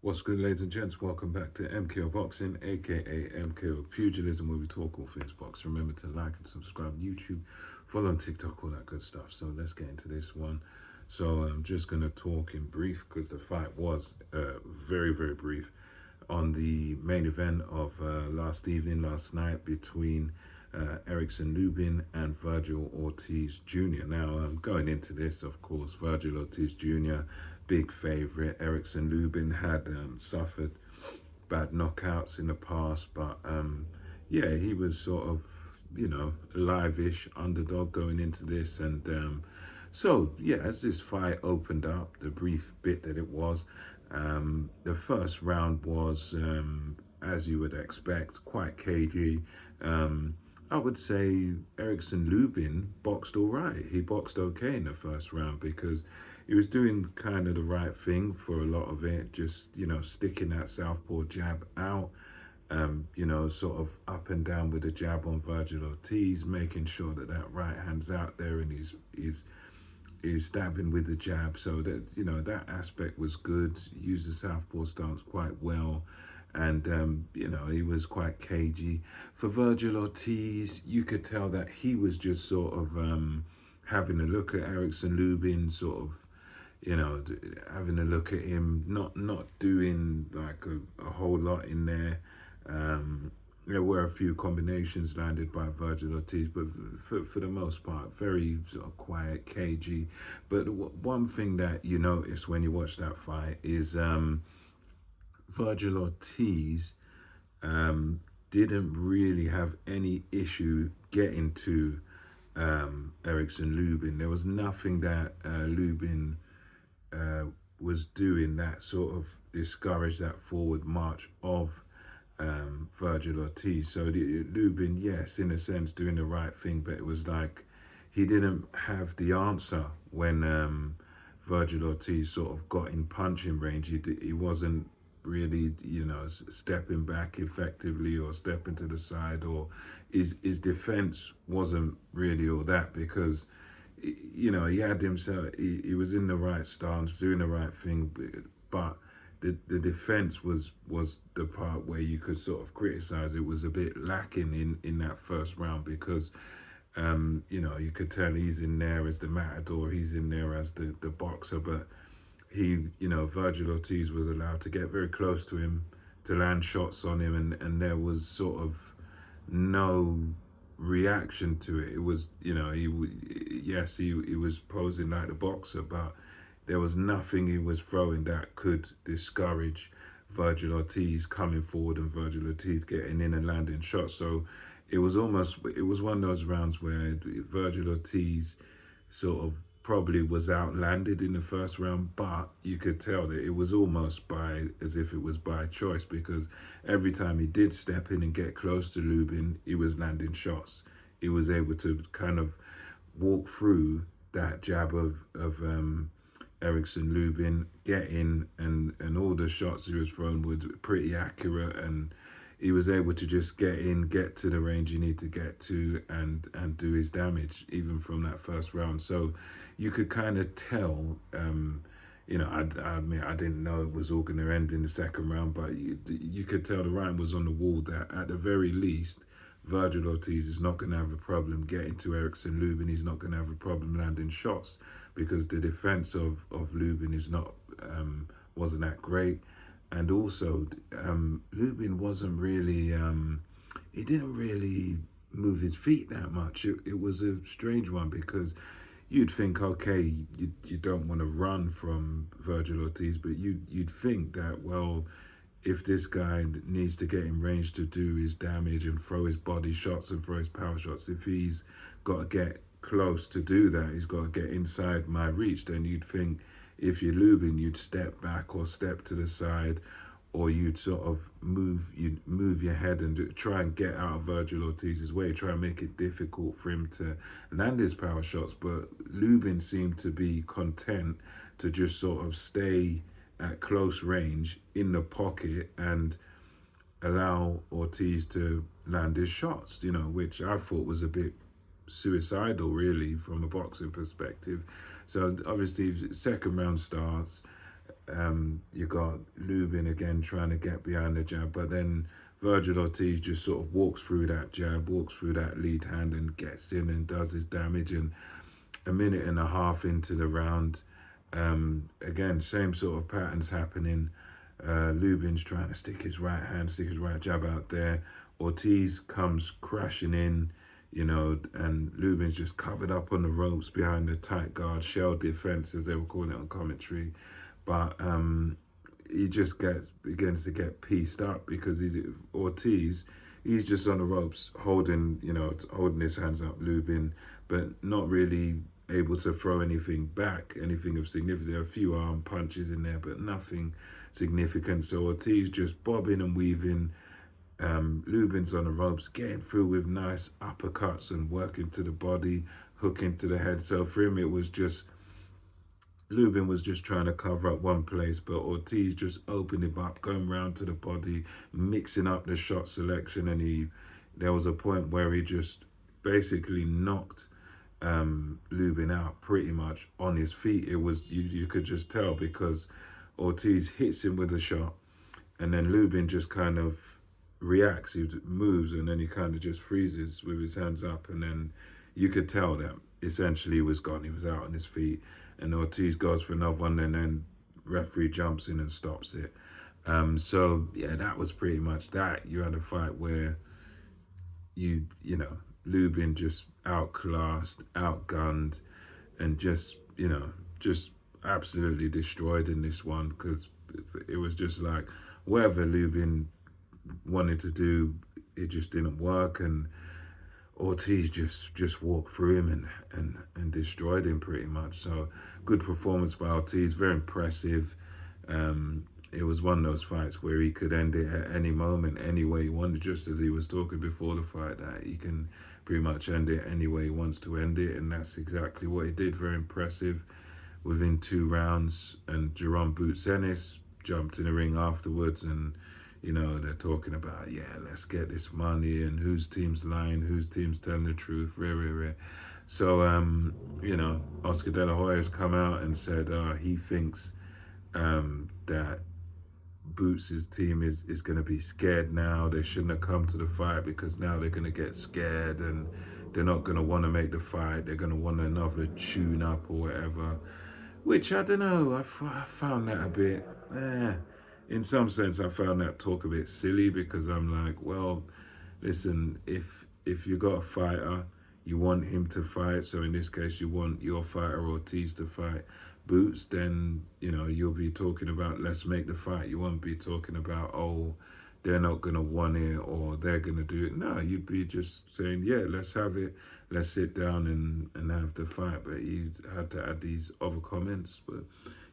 What's good, ladies and gents? Welcome back to MKO Boxing, aka MKO Pugilism, where we talk all things boxing. Remember to like and subscribe on YouTube, follow on TikTok, all that good stuff. So let's get into this one. So I'm just going to talk in brief because the fight was very, very brief on the main event of last night, between Erickson Lubin and Vergil Ortiz Jr. Now, going into this, of course, Vergil Ortiz Jr., big favorite. Erickson Lubin had suffered bad knockouts in the past, but yeah, he was sort of, live-ish underdog going into this. And so, yeah, as this fight opened up, the brief bit that it was, the first round was, as you would expect, quite cagey. I would say Erickson Lubin boxed all right. He boxed okay in the first round because he was doing kind of the right thing for a lot of it, just, sticking that southpaw jab out, sort of up and down with the jab on Vergil Ortiz, making sure that that right hand's out there and he's stabbing with the jab. So that, that aspect was good. Used the southpaw stance quite well. And, he was quite cagey. For Vergil Ortiz, you could tell that he was just sort of having a look at Erickson Lubin, sort of, having a look at him, not doing like a whole lot in there. There were a few combinations landed by Vergil Ortiz, but for the most part, very sort of quiet, cagey. But one thing that you notice when you watch that fight is Vergil Ortiz didn't really have any issue getting to Erickson Lubin. There was nothing that Lubin was doing that sort of discouraged that forward march of Vergil Ortiz. So Lubin, yes, in a sense, doing the right thing, but it was like he didn't have the answer when Vergil Ortiz sort of got in punching range. He wasn't really, stepping back effectively or stepping to the side, or his defense wasn't really all that because, he had himself, he was in the right stance, doing the right thing, but the defense was the part where you could sort of criticize. It was a bit lacking in that first round because, you could tell he's in there as the matador, he's in there as the boxer, but he, Vergil Ortiz was allowed to get very close to him, to land shots on him, and there was sort of no reaction to it. It was, he was posing like the boxer, but there was nothing he was throwing that could discourage Vergil Ortiz coming forward and Vergil Ortiz getting in and landing shots. So it was one of those rounds where Vergil Ortiz sort of probably was outlanded in the first round, but you could tell that it was almost as if it was by choice, because every time he did step in and get close to Lubin, he was landing shots. He was able to kind of walk through that jab of Erickson Lubin, get in, and all the shots he was throwing were pretty accurate, and he was able to just get in, get to the range you need to get to, and do his damage even from that first round. So you could kind of tell, I mean, I didn't know it was all going to end in the second round, but you could tell the writing was on the wall that at the very least, Vergil Ortiz is not going to have a problem getting to Erickson Lubin. He's not going to have a problem landing shots because the defense of Lubin is not wasn't that great. And also, Lubin wasn't really, he didn't really move his feet that much. It was a strange one because you'd think, okay, you don't want to run from Vergil Ortiz, but you'd think that, well, if this guy needs to get in range to do his damage and throw his body shots and throw his power shots, if he's got to get close to do that, he's got to get inside my reach, then you'd think if you're Lubin, you'd step back or step to the side, or you'd sort of move your head and try and get out of Vergil Ortiz's way, try and make it difficult for him to land his power shots. But Lubin seemed to be content to just sort of stay at close range in the pocket and allow Ortiz to land his shots, which I thought was a bit suicidal, really, from a boxing perspective. So obviously, second round starts. You got Lubin again trying to get behind the jab, but then Vergil Ortiz just sort of walks through that jab, walks through that lead hand and gets in and does his damage. And a minute and a half into the round, again, same sort of patterns happening. Lubin's trying to stick his right hand, stick his right jab out there. Ortiz comes crashing in, and Lubin's just covered up on the ropes behind the tight guard, shell defense, as they were calling it on commentary. But he just begins to get pieced up because Ortiz, he's just on the ropes, holding his hands up, Lubin, but not really able to throw anything back, anything of significance. There are a few arm punches in there, but nothing significant. So Ortiz just bobbing and weaving. Lubin's on the ropes, getting through with nice uppercuts and working to the body, hooking to the head. So for him, it was just, Lubin was just trying to cover up one place, but Ortiz just opened him up, going round to the body, mixing up the shot selection. And there was a point where he just basically knocked Lubin out pretty much on his feet. It was, you could just tell, because Ortiz hits him with a shot, and then Lubin just kind of reacts, he moves, and then he kind of just freezes with his hands up, and then you could tell that essentially he was gone. He was out on his feet, and Ortiz goes for another one, and then referee jumps in and stops it. So yeah, that was pretty much that. You had a fight where Lubin just outclassed, outgunned, and just absolutely destroyed in this one, because it was just like whatever Lubin wanted to do, it just didn't work, and Ortiz just walked through him and destroyed him pretty much. So good performance by Ortiz, very impressive. It was one of those fights where he could end it at any moment, any way he wanted, just as he was talking before the fight, that he can pretty much end it any way he wants to end it, and that's exactly what he did. Very impressive within 2 rounds, and Jerome Boots Ennis jumped in the ring afterwards, and they're talking about, yeah, let's get this money, and whose team's lying, whose team's telling the truth, rare. So, Oscar De La Hoya has come out and said he thinks that Boots' team is going to be scared now. They shouldn't have come to the fight, because now they're going to get scared and they're not going to want to make the fight. They're going to want another tune-up or whatever, which, I don't know, I found that a bit, in some sense, I found that talk a bit silly, because I'm like, well, listen, if you got a fighter, you want him to fight, so in this case, you want your fighter Ortiz to fight Boots, then, you'll be talking about, let's make the fight. You won't be talking about, oh, they're not going to want it, or they're going to do it. No, you'd be just saying, yeah, let's have it. Let's sit down and have the fight. But you had to add these other comments. But,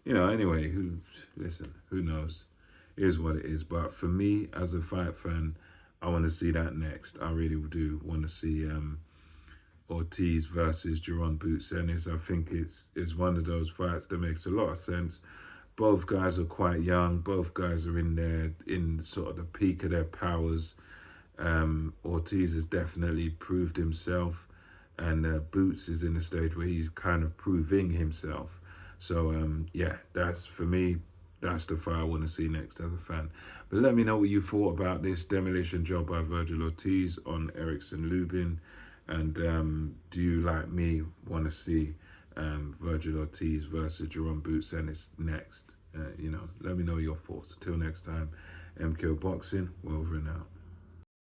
anyway, who knows? It is what it is. But for me, as a fight fan, I want to see that next. I really do want to see Ortiz versus Jerome Boots Ennis. I think it's one of those fights that makes a lot of sense. Both guys are quite young. Both guys are in sort of the peak of their powers. Ortiz has definitely proved himself, and Boots is in a stage where he's kind of proving himself. So yeah, that's, for me, that's the fight I want to see next as a fan. But let me know what you thought about this demolition job by Vergil Ortiz on Erickson Lubin. And do you, like me, want to see Vergil Ortiz versus Jerome Boots Ennis next? Let me know your thoughts. Until next time, MKO Boxing, we're over and out.